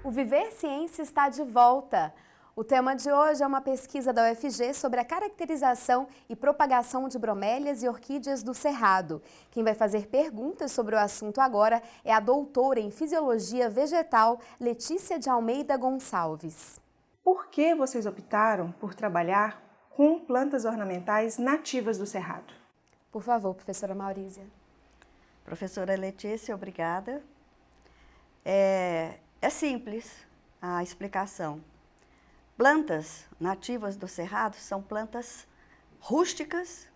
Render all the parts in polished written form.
O Viver Ciência está de volta. O tema de hoje é uma pesquisa da UFG sobre a caracterização e propagação de bromélias e orquídeas do Cerrado. Quem vai fazer perguntas sobre o assunto agora é a doutora em Fisiologia Vegetal, Letícia de Almeida Gonçalves. Por que vocês optaram por trabalhar com plantas ornamentais nativas do Cerrado? Por favor, professora Maurísia. Professora Letícia, obrigada. É simples a explicação. Plantas nativas do Cerrado são plantas rústicas,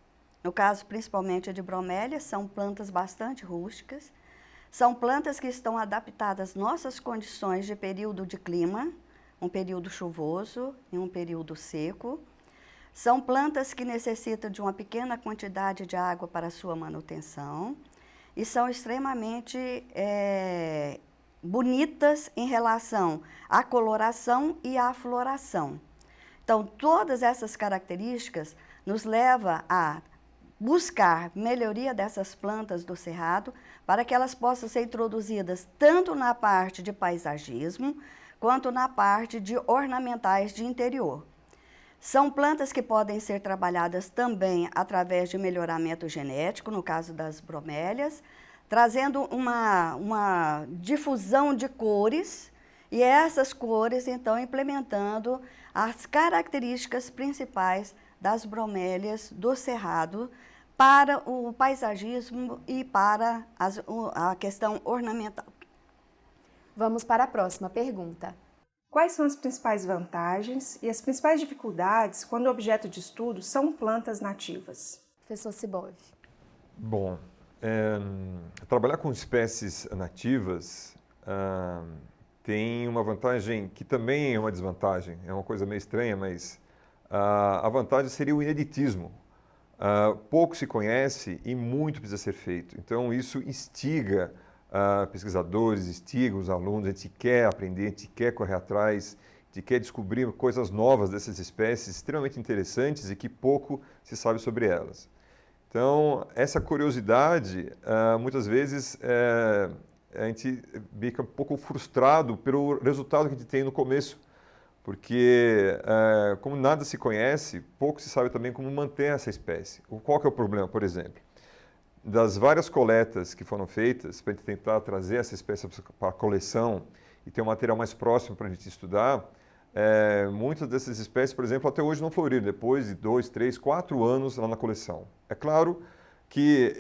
no caso principalmente de bromélias, são plantas bastante rústicas. São plantas que estão adaptadas às nossas condições de período de clima, um período chuvoso e um período seco. São plantas que necessitam de uma pequena quantidade de água para sua manutenção e são extremamente bonitas em relação à coloração e à floração. Então, todas essas características nos levam a buscar melhoria dessas plantas do Cerrado para que elas possam ser introduzidas tanto na parte de paisagismo quanto na parte de ornamentais de interior. São plantas que podem ser trabalhadas também através de melhoramento genético, no caso das bromélias, trazendo uma difusão de cores e essas cores, então, implementando as características principais das bromélias do Cerrado para o paisagismo e para a questão ornamental. Vamos para a próxima pergunta. Quais são as principais vantagens e as principais dificuldades quando o objeto de estudo são plantas nativas? Professor Cibov. Bom, trabalhar com espécies nativas tem uma vantagem que também é uma desvantagem. É uma coisa meio estranha, mas a vantagem seria o ineditismo. Pouco se conhece e muito precisa ser feito. Então, isso instiga pesquisadores, instiga os alunos, a gente quer aprender, a gente quer correr atrás, a gente quer descobrir coisas novas dessas espécies extremamente interessantes e que pouco se sabe sobre elas. Então, essa curiosidade, muitas vezes, a gente fica um pouco frustrado pelo resultado que a gente tem no começo, porque, como nada se conhece, pouco se sabe também como manter essa espécie. Qual que é o problema, por exemplo? Das várias coletas que foram feitas para a gente tentar trazer essa espécie para a coleção e ter um material mais próximo para a gente estudar, muitas dessas espécies, por exemplo, até hoje não floriram, depois de 2, 3, 4 anos lá na coleção. É claro que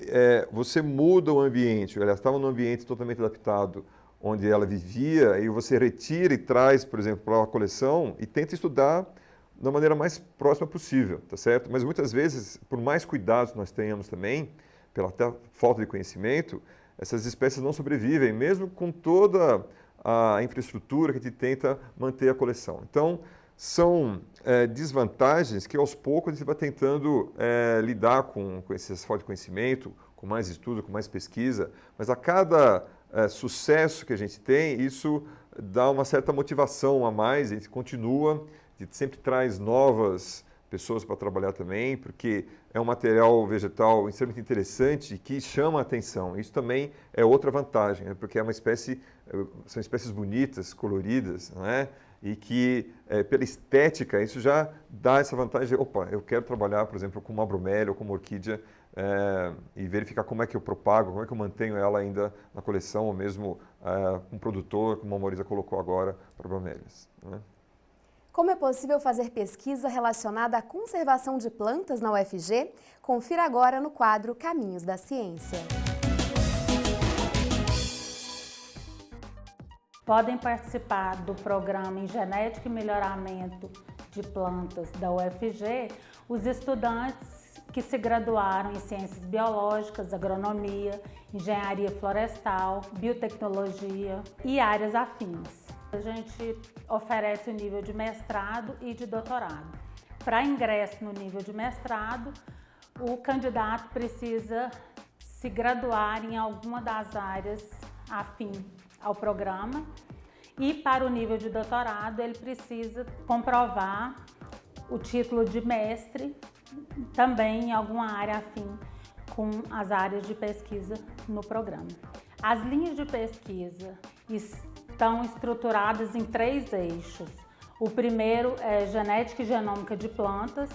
você muda o ambiente, ela estava num ambiente totalmente adaptado, onde ela vivia, e você retira e traz, por exemplo, para a coleção e tenta estudar da maneira mais próxima possível, tá certo? Mas muitas vezes, por mais cuidados nós tenhamos também, pela até falta de conhecimento, essas espécies não sobrevivem, mesmo com toda a infraestrutura que a gente tenta manter a coleção. Então, são desvantagens que aos poucos a gente vai tentando lidar com esse falta de conhecimento, com mais estudo, com mais pesquisa, mas a cada sucesso que a gente tem, isso dá uma certa motivação a mais, a gente continua, a gente sempre traz novas pessoas para trabalhar também, porque é um material vegetal extremamente interessante e que chama a atenção. Isso também é outra vantagem, né? Porque é uma espécie, são espécies bonitas, coloridas, não é? E que, pela estética, isso já dá essa vantagem de, opa, eu quero trabalhar, por exemplo, com uma bromélia ou com uma orquídea e verificar como é que eu propago, como é que eu mantenho ela ainda na coleção, ou mesmo com um produtor, como a Maurícia colocou agora, para bromélias, né? Como é possível fazer pesquisa relacionada à conservação de plantas na UFG? Confira agora no quadro Caminhos da Ciência. Podem participar do programa em Genética e Melhoramento de Plantas da UFG os estudantes que se graduaram em Ciências Biológicas, Agronomia, Engenharia Florestal, Biotecnologia e áreas afins. A gente oferece o nível de mestrado e de doutorado. Para ingresso no nível de mestrado, o candidato precisa se graduar em alguma das áreas afim ao programa e para o nível de doutorado ele precisa comprovar o título de mestre também em alguma área afim com as áreas de pesquisa no programa. As linhas de pesquisa estão estruturadas em 3 eixos. O primeiro é genética e genômica de plantas,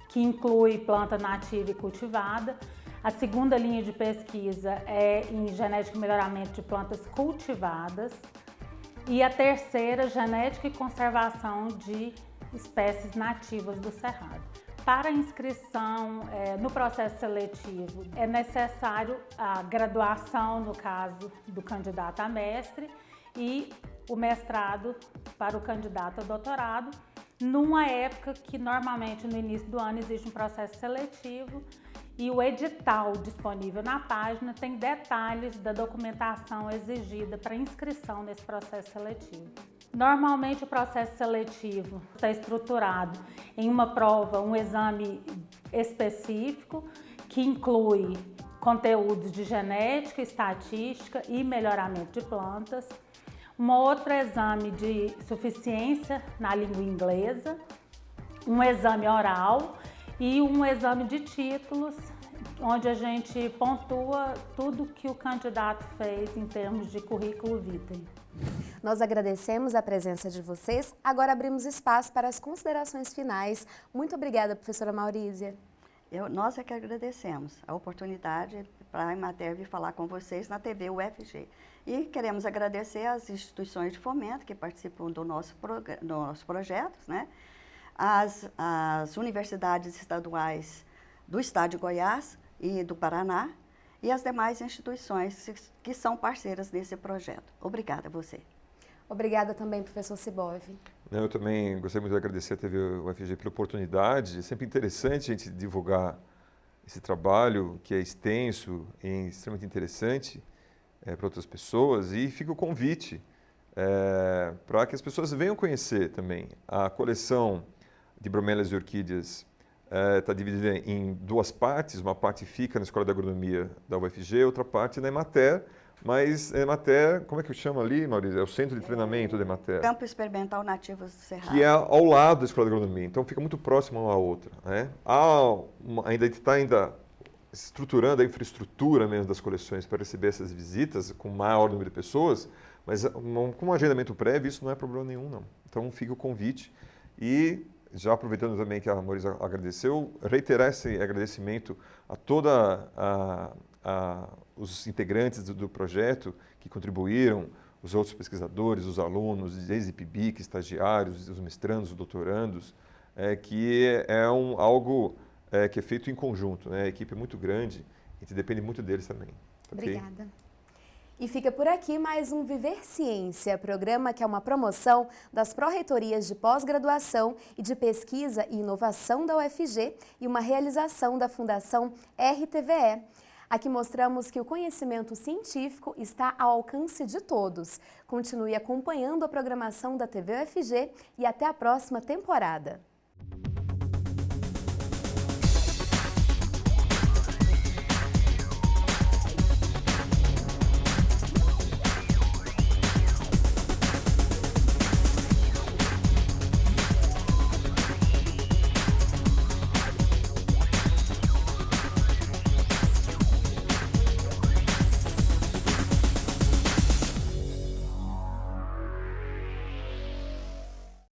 que inclui planta nativa e cultivada. A segunda linha de pesquisa é em genética e melhoramento de plantas cultivadas. E a terceira, genética e conservação de espécies nativas do Cerrado. Para inscrição no processo seletivo, é necessário a graduação, no caso do candidato a mestre, e o mestrado para o candidato a doutorado, numa época que normalmente no início do ano existe um processo seletivo e o edital disponível na página tem detalhes da documentação exigida para inscrição nesse processo seletivo. Normalmente o processo seletivo está estruturado em uma prova, um exame específico que inclui conteúdos de genética, estatística e melhoramento de plantas, um outro exame de suficiência na língua inglesa, um exame oral e um exame de títulos, onde a gente pontua tudo que o candidato fez em termos de currículo vitae. Nós agradecemos a presença de vocês. Agora abrimos espaço para as considerações finais. Muito obrigada, professora Maurísia. Nós é que agradecemos a oportunidade para a Emater vir falar com vocês na TV UFG. E queremos agradecer às instituições de fomento que participam do nosso projetos, né? As universidades estaduais do estado de Goiás e do Paraná e as demais instituições que são parceiras desse projeto. Obrigada a você. Obrigada também, professor Sibov. Eu também gostaria muito de agradecer a TV UFG pela oportunidade. É sempre interessante a gente divulgar esse trabalho, que é extenso e extremamente interessante para outras pessoas. E fica o convite para que as pessoas venham conhecer também. A coleção de bromélias e orquídeas está dividida em 2 partes. Uma parte fica na Escola de Agronomia da UFG, outra parte na Emater. Mas Emater, como é que chama ali, Maurício? É o Centro de Treinamento da Emater. Campo Experimental Nativas do Cerrado. Que é ao lado da Escola de Agronomia, então fica muito próximo uma à outra. Né? Ainda está estruturando a infraestrutura mesmo das coleções para receber essas visitas com maior número de pessoas, mas com um agendamento prévio isso não é problema nenhum, não. Então fica o convite e, já aproveitando também que a Maurícia agradeceu, reiterar esse agradecimento a toda os integrantes do projeto que contribuíram, os outros pesquisadores, os alunos, desde PIBIC, estagiários, os mestrandos, os doutorandos, que é algo que é feito em conjunto, né? A equipe é muito grande, a gente depende muito deles também. Okay? Obrigada. E fica por aqui mais um Viver Ciência, programa que é uma promoção das pró-reitorias de pós-graduação e de pesquisa e inovação da UFG e uma realização da Fundação RTVE. Aqui mostramos que o conhecimento científico está ao alcance de todos. Continue acompanhando a programação da TV UFG e até a próxima temporada.